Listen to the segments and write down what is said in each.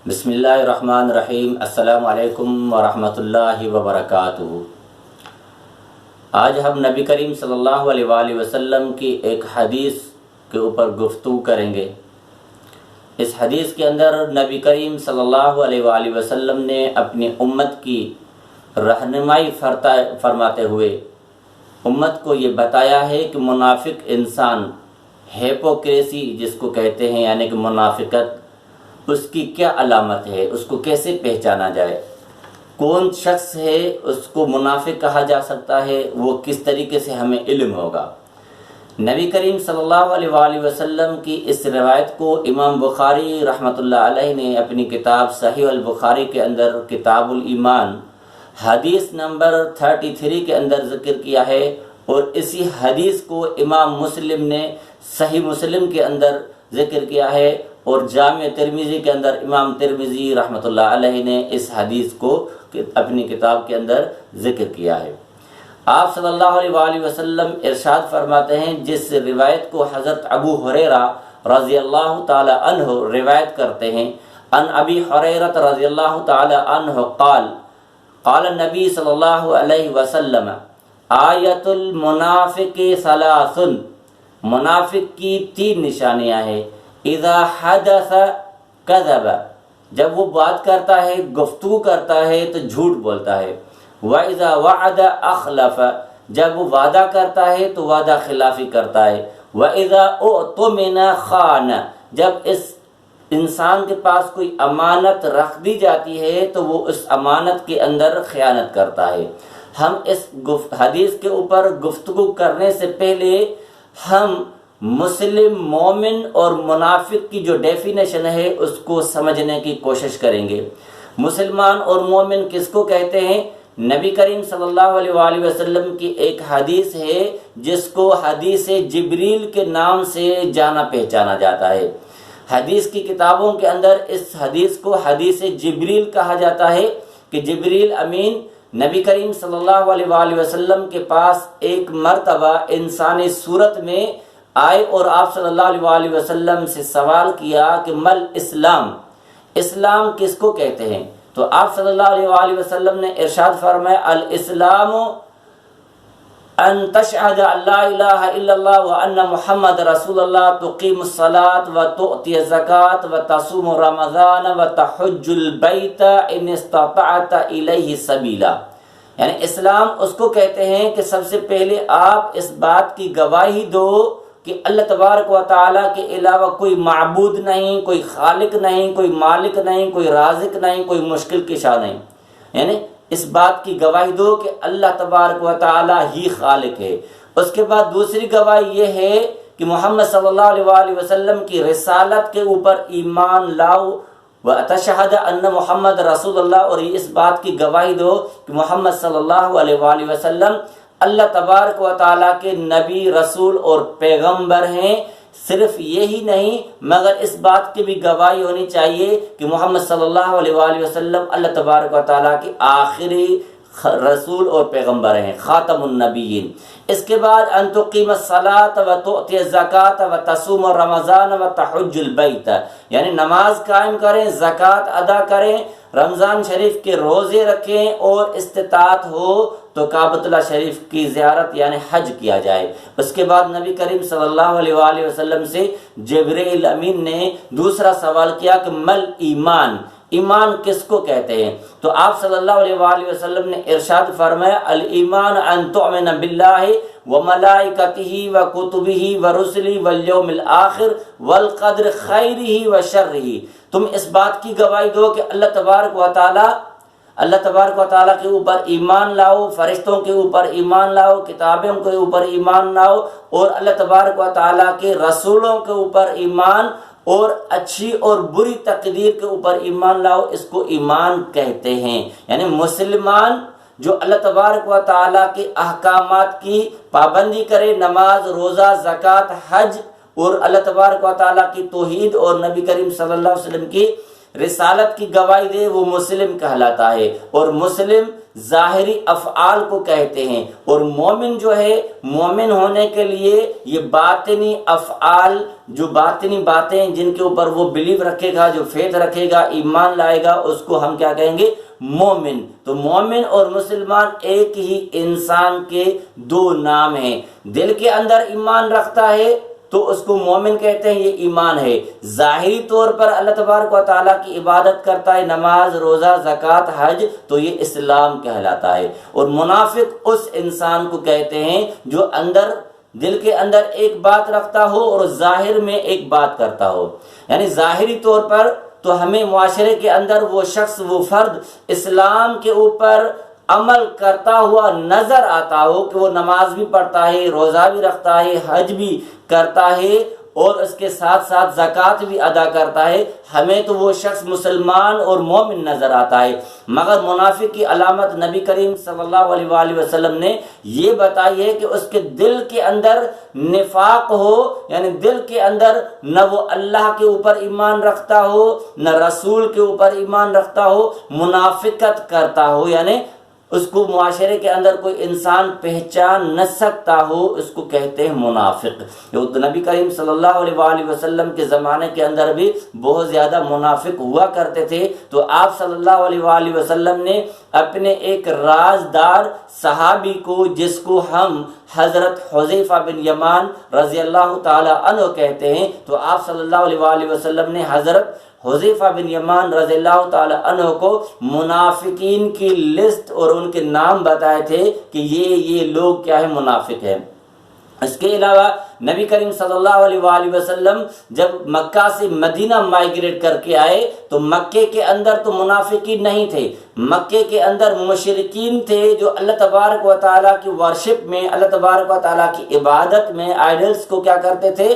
بسم اللہ الرحمن الرحیم۔ السلام علیکم ورحمۃ اللہ وبرکاتہ۔ آج ہم نبی کریم صلی اللہ علیہ وآلہ وسلم کی ایک حدیث کے اوپر گفتگو کریں گے۔ اس حدیث کے اندر نبی کریم صلی اللہ علیہ وآلہ وسلم نے اپنی امت کی رہنمائی فرماتے ہوئے امت کو یہ بتایا ہے کہ منافق انسان، ہیپوکریسی جس کو کہتے ہیں، یعنی کہ منافقت، اس کی کیا علامت ہے، اس کو کیسے پہچانا جائے، کون شخص ہے اس کو منافق کہا جا سکتا ہے، وہ کس طریقے سے ہمیں علم ہوگا۔ نبی کریم صلی اللہ علیہ وآلہ وسلم کی اس روایت کو امام بخاری رحمۃ اللہ علیہ نے اپنی کتاب صحیح البخاری کے اندر کتاب الایمان حدیث نمبر 33 کے اندر ذکر کیا ہے، اور اسی حدیث کو امام مسلم نے صحیح مسلم کے اندر ذکر کیا ہے، اور جامع ترمذی کے اندر امام ترمذی رحمۃ اللہ علیہ نے اس حدیث کو اپنی کتاب کے اندر ذکر کیا ہے۔ آپ صلی اللہ علیہ وآلہ وسلم ارشاد فرماتے ہیں، جس روایت کو حضرت ابو ہریرہ رضی اللہ تعالی عنہ روایت کرتے ہیں، ان ابی ہریرہ رضی اللہ تعالی عنہ قال قال النبی صلی اللہ علیہ وسلم آیت المنافق ثلاث، منافق کی 3 نشانیاں ہیں۔ اذا حدث کذب، جب وہ بات کرتا ہے، گفتگو کرتا ہے تو جھوٹ بولتا ہے۔ واذا وعد اخلف، جب وہ وعدہ کرتا ہے تو وعدہ خلافی کرتا ہے۔ واذا اؤتمن خان، جب اس انسان کے پاس کوئی امانت رکھ دی جاتی ہے تو وہ اس امانت کے اندر خیانت کرتا ہے۔ ہم اس حدیث کے اوپر گفتگو کرنے سے پہلے ہم مسلم، مومن اور منافق کی جو ڈیفینیشن ہے اس کو سمجھنے کی کوشش کریں گے۔ مسلمان اور مومن کس کو کہتے ہیں؟ نبی کریم صلی اللہ علیہ وآلہ وسلم کی ایک حدیث ہے جس کو حدیث جبریل کے نام سے جانا پہچانا جاتا ہے۔ حدیث کی کتابوں کے اندر اس حدیث کو حدیث جبریل کہا جاتا ہے کہ جبریل امین نبی کریم صلی اللہ علیہ وآلہ وسلم کے پاس ایک مرتبہ انسانی صورت میں آئے اور آپ صلی اللہ علیہ وآلہ وسلم سے سوال کیا کہ مل اسلام، اسلام کس کو کہتے ہیں؟ تو آپ صلی اللہ علیہ وآلہ وسلم نے ارشاد فرمایا الاسلام ان تشہد ان لا الہ الا اللہ وان محمد رسول اللہ، تقیم الصلاۃ وتؤتی الزکاۃ وتصوم رمضان وتحج البیت ان استطعت الیہ سبیلا۔ یعنی اسلام اس کو کہتے ہیں کہ سب سے پہلے آپ اس بات کی گواہی دو کہ اللہ تبارک و تعالیٰ کے علاوہ کوئی معبود نہیں، کوئی خالق نہیں، کوئی مالک نہیں، کوئی رازق نہیں، کوئی مشکل کشا نہیں۔ یعنی اس بات کی گواہی دو کہ اللہ تبارک و تعالیٰ ہی خالق ہے۔ اس کے بعد دوسری گواہی یہ ہے کہ محمد صلی اللہ علیہ وآلہ وسلم کی رسالت کے اوپر ایمان لاؤ، وَتَشْهَدَ أَنَّ محمد رسول اللہ، اور اس بات کی گواہی دو کہ محمد صلی اللہ علیہ وآلہ وسلم اللہ تبارک و تعالیٰ کے نبی، رسول اور پیغمبر ہیں۔ صرف یہی نہیں مگر اس بات کی بھی گواہی ہونی چاہیے کہ محمد صلی اللہ علیہ وآلہ وسلم اللہ تبارک و تعالیٰ کے آخری رسول اور پیغمبر ہیں، خاتم النبیین۔ اس کے بعد ان تقیم الصلاۃ وتؤتی الزکاۃ وتصوم رمضان وتحج البیت، یعنی نماز قائم کریں، زکوٰۃ ادا کریں، رمضان شریف کے روزے رکھیں، اور استطاعت ہو تو کعبۃ اللہ شریف کی زیارت یعنی حج کیا جائے۔ اس کے بعد نبی کریم صلی اللہ علیہ وآلہ وسلم سے جبریل امین نے دوسرا سوال کیا کہ مل ایمان، ایمان کس کو کہتے ہیں؟ تو آپ صلی اللہ علیہ وآلہ وسلم نے ارشاد فرمایا الایمان ان تؤمن باللہ وملائکتہ وکتبہ ورسلہ والیوم الآخر والقدر خیرہ وشرہ۔ تم اس بات کی گواہی دو کہ اللہ تبارک و تعالیٰ کے اوپر ایمان لاؤ، فرشتوں کے اوپر ایمان لاؤ، کتابوں کے اوپر ایمان لاؤ، اور اللہ تبارک و تعالیٰ کے رسولوں کے اوپر ایمان، اور اچھی اور بری تقدیر کے اوپر ایمان لاؤ۔ اس کو ایمان کہتے ہیں۔ یعنی مسلمان جو اللہ تبارک و تعالیٰ کے احکامات کی پابندی کرے، نماز، روزہ، زکوٰۃ، حج، اور اللہ تبارک و تعالیٰ کی توحید اور نبی کریم صلی اللہ علیہ وسلم کی رسالت کی گواہی دے وہ مسلم کہلاتا ہے، اور مسلم ظاہری افعال کو کہتے ہیں، اور مومن جو ہے مومن ہونے کے لیے یہ باطنی افعال، جو باطنی باتیں جن کے اوپر وہ بلیو رکھے گا، جو فیتھ رکھے گا، ایمان لائے گا، اس کو ہم کیا کہیں گے؟ مومن۔ تو مومن اور مسلمان ایک ہی انسان کے دو نام ہیں۔ دل کے اندر ایمان رکھتا ہے تو اس کو مومن کہتے ہیں، یہ ایمان ہے۔ ظاہری طور پر اللہ تبارک و تعالیٰ کی عبادت کرتا ہے، نماز، روزہ، زکوٰۃ، حج، تو یہ اسلام کہلاتا ہے۔ اور منافق اس انسان کو کہتے ہیں جو دل کے اندر ایک بات رکھتا ہو اور ظاہر میں ایک بات کرتا ہو۔ یعنی ظاہری طور پر تو ہمیں معاشرے کے اندر وہ شخص، وہ فرد اسلام کے اوپر عمل کرتا ہوا نظر آتا ہو کہ وہ نماز بھی پڑھتا ہے، روزہ بھی رکھتا ہے، حج بھی کرتا ہے، اور اس کے ساتھ ساتھ زکوٰۃ بھی ادا کرتا ہے، ہمیں تو وہ شخص مسلمان اور مومن نظر آتا ہے۔ مگر منافق کی علامت نبی کریم صلی اللہ علیہ وآلہ وسلم نے یہ بتائی ہے کہ اس کے دل کے اندر نفاق ہو، یعنی دل کے اندر نہ وہ اللہ کے اوپر ایمان رکھتا ہو، نہ رسول کے اوپر ایمان رکھتا ہو، منافقت کرتا ہو، یعنی اس کو معاشرے کے اندر کوئی انسان پہچان نہ سکتا ہو، اس کو کہتے ہیں منافق۔ نبی کریم صلی اللہ علیہ وآلہ وسلم کے زمانے کے اندر بھی بہت زیادہ منافق ہوا کرتے تھے، تو آپ صلی اللہ علیہ وآلہ وسلم نے اپنے ایک رازدار صحابی کو، جس کو ہم حضرت حذیفہ بن یمان رضی اللہ تعالی عنہ کہتے ہیں، تو آپ صلی اللہ علیہ وآلہ وسلم نے حضرت حذیفہ بن یمان رضی اللہ تعالی عنہ کو منافقین کی لسٹ اور ان کے نام بتائے تھے کہ یہ لوگ کیا ہے؟ منافق ہیں۔ اس کے علاوہ نبی کریم صلی اللہ علیہ وآلہ وسلم جب مکہ سے مدینہ مائیگریٹ کر کے آئے تو مکے کے اندر تو منافقین نہیں تھے، مکے کے اندر مشرکین تھے جو اللہ تبارک و تعالیٰ کی ورشپ میں، اللہ تبارک و تعالیٰ کی عبادت میں آئیڈلز کو کیا کرتے تھے؟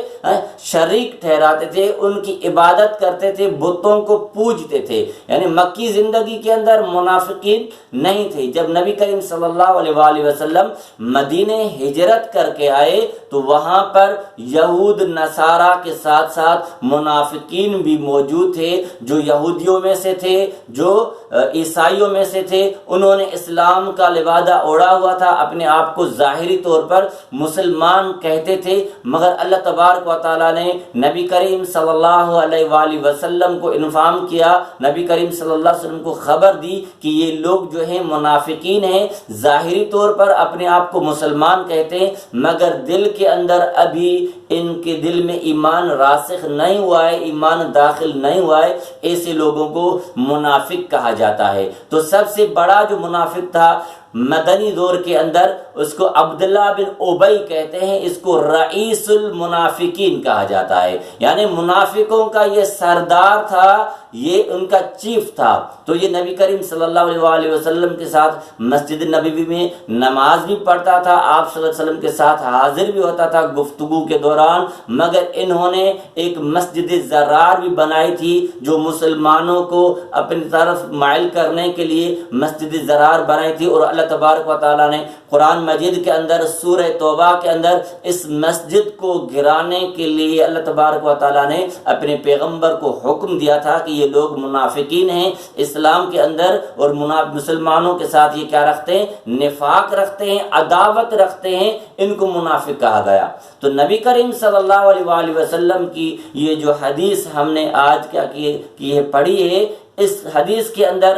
شریک ٹھہراتے تھے، ان کی عبادت کرتے تھے، بتوں کو پوجتے تھے۔ یعنی مکی زندگی کے اندر منافقین نہیں تھے۔ جب نبی کریم صلی اللہ علیہ وآلہ وسلم مدینہ ہجرت کر کے آئے تو وہاں پر یہود نصارہ کے ساتھ ساتھ منافقین بھی موجود تھے، جو یہودیوں میں سے تھے، جو عیسائیوں میں سے تھے۔ انہوں نے اسلام کا لبادہ اوڑھا ہوا تھا، اپنے آپ کو ظاہری طور پر مسلمان کہتے تھے، مگر اللہ تبارک و تعالیٰ نے نبی کریم صلی اللہ علیہ وآلہ وسلم کو انفارم کیا، نبی کریم صلی اللہ علیہ وسلم کو خبر دی کہ یہ لوگ جو ہیں منافقین ہیں، ظاہری طور پر اپنے آپ کو مسلمان کہتے ہیں، مگر دل کے اندر ابھی ان کے دل میں ایمان راسخ نہیں ہوا ہے، ایمان داخل نہیں ہوا ہے، ایسے لوگوں کو منافق کہا جاتا ہے۔ تو سب سے بڑا جو منافق تھا مدنی دور کے اندر، اس کو عبداللہ بن ابی کہتے ہیں، اس کو رئیس المنافقین کہا جاتا ہے، یعنی منافقوں کا یہ سردار تھا، یہ ان کا چیف تھا۔ تو یہ نبی کریم صلی اللہ علیہ وآلہ وسلم کے ساتھ مسجد نبوی میں نماز بھی پڑھتا تھا، آپ صلی اللہ علیہ وسلم کے ساتھ حاضر بھی ہوتا تھا گفتگو کے دوران، مگر انہوں نے ایک مسجد زرار بھی بنائی تھی جو مسلمانوں کو اپنی طرف مائل کرنے کے لیے مسجد زرار بنائی تھی، اور اللہ تبارک و تعالیٰ نے قرآن مجید کے اندر سورہ توبہ کے اندر اس مسجد کو گرانے کے لیے اللہ تبارک و تعالیٰ نے اپنے پیغمبر کو حکم دیا تھا کہ یہ لوگ منافقین ہیں، اسلام کے اندر اور مسلمانوں کے ساتھ یہ کیا رکھتے ہیں؟ نفاق رکھتے ہیں، عداوت رکھتے ہیں، ان کو منافق کہا گیا۔ تو نبی کریم صلی اللہ علیہ وآلہ وسلم کی یہ جو حدیث ہم نے آج کیا کی ہے پڑھی ہے، اس حدیث کے اندر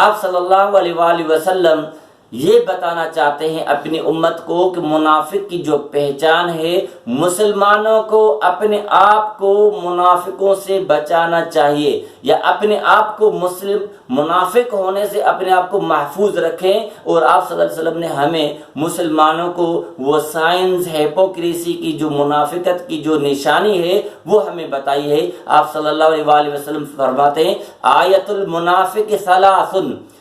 آپ صلی اللہ علیہ وآلہ وسلم یہ بتانا چاہتے ہیں اپنی امت کو کہ منافق کی جو پہچان ہے، مسلمانوں کو اپنے آپ کو منافقوں سے بچانا چاہیے، یا اپنے آپ کو منافق ہونے سے اپنے آپ کو محفوظ رکھیں۔ اور آپ صلی اللہ علیہ وسلم نے ہمیں مسلمانوں کو وہ سائنز ہیپوکریسی کی، جو منافقت کی جو نشانی ہے، وہ ہمیں بتائی ہے۔ آپ صلی اللہ علیہ وآلہ وسلم فرماتے ہیں آیت المنافق ثلاث،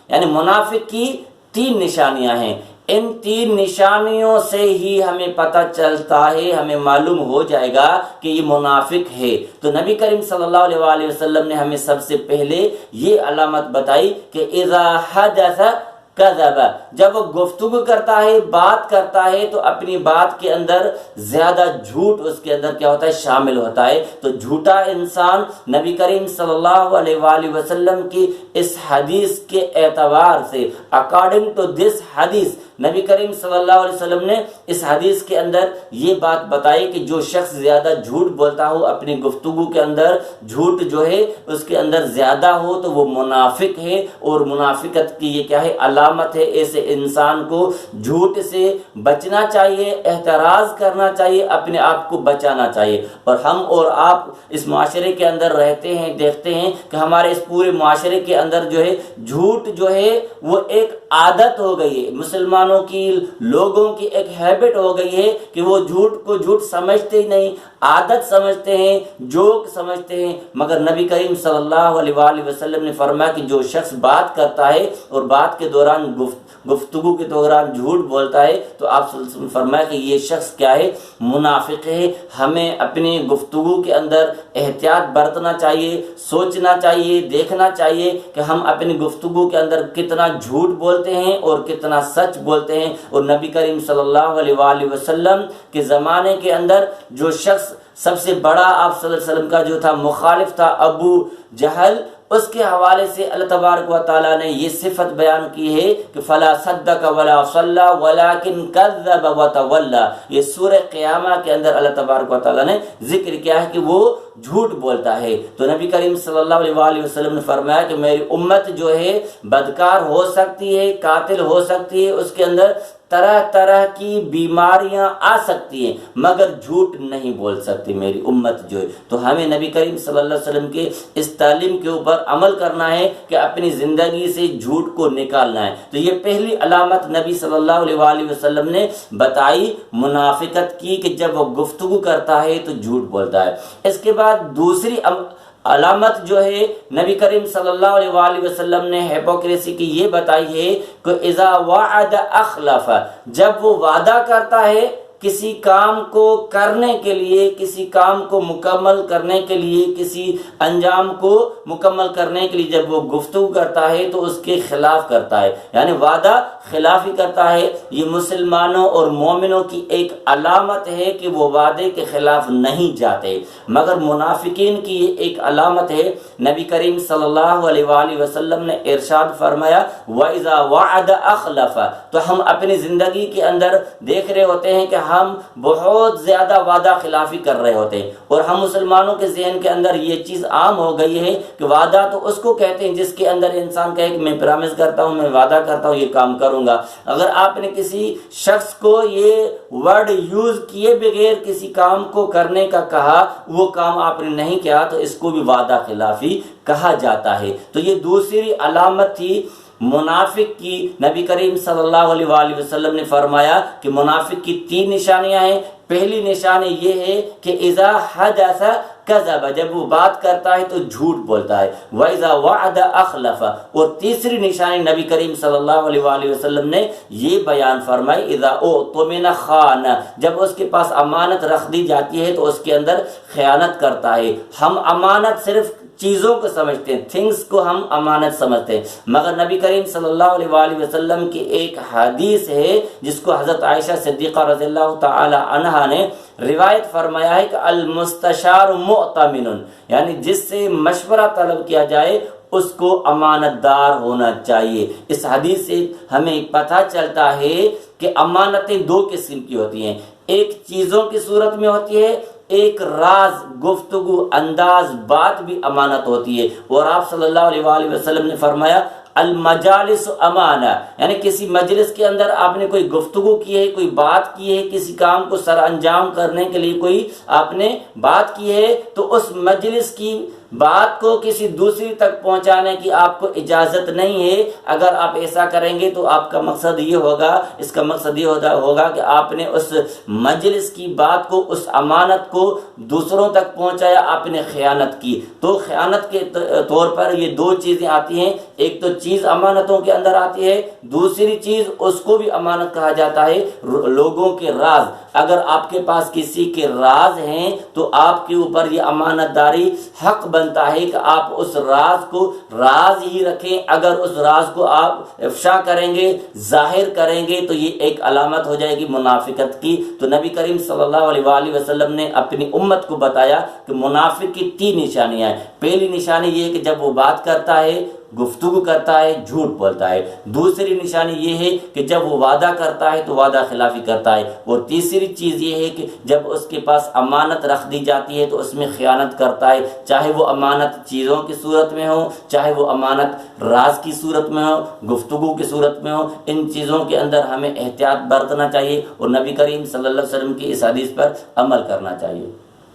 یعنی منافق کی 3 نشانیاں ہیں، ان 3 نشانیوں سے ہی ہمیں پتہ چلتا ہے، ہمیں معلوم ہو جائے گا کہ یہ منافق ہے۔ تو نبی کریم صلی اللہ علیہ وآلہ وسلم نے ہمیں سب سے پہلے یہ علامت بتائی کہ اذا حدث کذب، جب وہ گفتگو کرتا ہے، بات کرتا ہے، تو اپنی بات کے اندر زیادہ جھوٹ اس کے اندر کیا ہوتا ہے؟ شامل ہوتا ہے۔ تو جھوٹا انسان نبی کریم صلی اللہ علیہ وآلہ وسلم کی اس حدیث کے اعتبار سے، اکارڈنگ ٹو دس حدیث، نبی کریم صلی اللہ علیہ وسلم نے اس حدیث کے اندر یہ بات بتائی کہ جو شخص زیادہ جھوٹ بولتا ہو، اپنی گفتگو کے اندر جھوٹ جو ہے اس کے اندر زیادہ ہو، تو وہ منافق ہے، اور منافقت کی یہ کیا ہے؟ علامت ہے۔ ایسے انسان کو جھوٹ سے بچنا چاہیے، احتراز کرنا چاہیے، اپنے آپ کو بچانا چاہیے۔ اور ہم اور آپ اس معاشرے کے اندر رہتے ہیں، دیکھتے ہیں کہ ہمارے اس پورے معاشرے کے اندر جو ہے جھوٹ جو ہے وہ ایک عادت ہو گئی ہے، مسلمانوں کی، لوگوں کی ایک ہیبٹ ہو گئی ہے کہ وہ جھوٹ کو جھوٹ سمجھتے ہی نہیں، عادت سمجھتے ہیں، جوک سمجھتے ہیں۔ مگر نبی کریم صلی اللہ علیہ وآلہ وسلم نے فرمایا کہ جو شخص بات کرتا ہے اور بات کے دوران گفتگو کے دوران جھوٹ بولتا ہے، تو آپ صلی اللہ علیہ وسلم نے فرمایا کہ یہ شخص کیا ہے؟ منافق ہے۔ ہمیں اپنی گفتگو کے اندر احتیاط برتنا چاہیے، سوچنا چاہیے، دیکھنا چاہیے کہ ہم اپنی گفتگو کے اندر کتنا جھوٹ بولتے ہیں اور کتنا سچ بولتے ہیں۔ اور نبی کریم صلی اللہ علیہ وآلہ وسلم کے زمانے کے اندر جو شخص سب سے بڑا آپ صلی اللہ علیہ وسلم کا جو تھا مخالف تھا، ابو جہل، اس کے حوالے سے اللہ تبارک و تعالیٰ نے یہ صفت بیان کی ہے کہ فلا صدق ولا صلی ولکن کذب وتولی۔ یہ سورہ قیامہ کے اندر اللہ تبارک و تعالیٰ نے ذکر کیا ہے کہ وہ جھوٹ بولتا ہے۔ تو نبی کریم صلی اللہ علیہ وآلہ وسلم نے فرمایا کہ میری امت جو ہے بدکار ہو سکتی ہے، قاتل ہو سکتی ہے، اس کے اندر طرح طرح کی بیماریاں آ سکتی ہیں، مگر جھوٹ نہیں بول سکتی میری امت جو ہے۔ تو ہمیں نبی کریم صلی اللہ علیہ وسلم کے اس تعلیم کے اوپر عمل کرنا ہے کہ اپنی زندگی سے جھوٹ کو نکالنا ہے۔ تو یہ پہلی علامت نبی صلی اللہ علیہ وآلہ وسلم نے بتائی منافقت کی کہ جب وہ گفتگو کرتا ہے تو جھوٹ بولتا ہے۔ اس کے بعد دوسری علامت جو ہے نبی کریم صلی اللہ علیہ وآلہ وسلم نے ہیپوکریسی کی یہ بتائی ہے کہ اذا وعد اخلف، جب وہ وعدہ کرتا ہے کسی کام کو کرنے کے لیے، کسی کام کو مکمل کرنے کے لیے، کسی انجام کو مکمل کرنے کے لیے جب وہ گفتگو کرتا ہے تو اس کے خلاف کرتا ہے، یعنی وعدہ خلافی کرتا ہے۔ یہ مسلمانوں اور مومنوں کی ایک علامت ہے کہ وہ وعدے کے خلاف نہیں جاتے، مگر منافقین کی یہ ایک علامت ہے۔ نبی کریم صلی اللہ علیہ وآلہ وسلم نے ارشاد فرمایا وَإِذَا وَعَدَ أَخْلَفَ۔ تو ہم اپنی زندگی کے اندر دیکھ رہے ہوتے ہیں کہ ہم بہت زیادہ وعدہ خلافی کر رہے ہوتے ہیں، اور ہم مسلمانوں کے ذہن کے اندر یہ چیز عام ہو گئی ہے کہ وعدہ تو اس کو کہتے ہیں جس کے اندر انسان کہے کہ میں پرامس کرتا ہوں، میں وعدہ کرتا ہوں یہ کام کروں گا۔ اگر آپ نے کسی شخص کو یہ ورڈ یوز کیے بغیر کسی کام کو کرنے کا کہا، وہ کام آپ نے نہیں کیا، تو اس کو بھی وعدہ خلافی کہا جاتا ہے۔ تو یہ دوسری علامت تھی منافق کی۔ نبی کریم صلی اللہ علیہ وآلہ وسلم نے فرمایا کہ منافق کی 3 نشانیاں ہیں۔ پہلی نشانی یہ ہے کہ اذا حدث کذب، جب وہ بات کرتا ہے تو جھوٹ بولتا ہے، وَإِذَا وَعَدَ أَخْلَفَ۔ اور تیسری نشانی نبی کریم صلی اللہ علیہ وآلہ وسلم نے یہ بیان فرمائی اذا اؤتمن خان، جب اس کے پاس امانت رکھ دی جاتی ہے تو اس کے اندر خیانت کرتا ہے۔ ہم امانت صرف چیزوں کو سمجھتے ہیں، تھنگس کو ہم امانت سمجھتے ہیں، مگر نبی کریم صلی اللہ علیہ وآلہ وسلم کی ایک حدیث ہے جس کو حضرت عائشہ صدیقہ رضی اللہ تعالی عنہا نے روایت فرمایا ہے کہ المستشار مؤتمن، یعنی جس سے مشورہ طلب کیا جائے اس کو امانت دار ہونا چاہیے۔ اس حدیث سے ہمیں پتہ چلتا ہے کہ امانتیں 2 قسم کی ہوتی ہیں، ایک چیزوں کی صورت میں ہوتی ہے، ایک راز، گفتگو، انداز، بات بھی امانت ہوتی ہے۔ اور آپ صلی اللہ علیہ وآلہ وسلم نے فرمایا المجالس امانہ، یعنی کسی مجلس کے اندر آپ نے کوئی گفتگو کی ہے، کوئی بات کی ہے، کسی کام کو سر انجام کرنے کے لیے کوئی آپ نے بات کی ہے، تو اس مجلس کی بات کو کسی دوسری تک پہنچانے کی آپ کو اجازت نہیں ہے۔ اگر آپ ایسا کریں گے تو آپ کا مقصد یہ ہوگا، اس کا مقصد یہ ہوگا کہ آپ نے اس مجلس کی بات کو، اس امانت کو دوسروں تک پہنچایا، آپ نے خیانت کی۔ تو خیانت کے طور پر یہ 2 چیزیں آتی ہیں، ایک تو چیز امانتوں کے اندر آتی ہے، دوسری چیز اس کو بھی امانت کہا جاتا ہے، لوگوں کے راز۔ اگر آپ کے پاس کسی کے راز ہیں تو آپ کے اوپر یہ امانت داری حق بنتا ہے کہ آپ اس راز کو راز ہی رکھیں۔ اگر اس راز کو آپ افشا کریں گے، ظاہر کریں گے، تو یہ ایک علامت ہو جائے گی منافقت کی۔ تو نبی کریم صلی اللہ علیہ وآلہ وسلم نے اپنی امت کو بتایا کہ منافق کی 3 نشانیاں ہیں۔ پہلی نشانی یہ ہے کہ جب وہ بات کرتا ہے، گفتگو کرتا ہے، جھوٹ بولتا ہے۔ دوسری نشانی یہ ہے کہ جب وہ وعدہ کرتا ہے تو وعدہ خلافی کرتا ہے۔ اور تیسری چیز یہ ہے کہ جب اس کے پاس امانت رکھ دی جاتی ہے تو اس میں خیانت کرتا ہے، چاہے وہ امانت چیزوں کی صورت میں ہو، چاہے وہ امانت راز کی صورت میں ہو، گفتگو کی صورت میں ہو۔ ان چیزوں کے اندر ہمیں احتیاط برتنا چاہیے اور نبی کریم صلی اللہ علیہ وسلم کی اس حدیث پر عمل کرنا چاہیے۔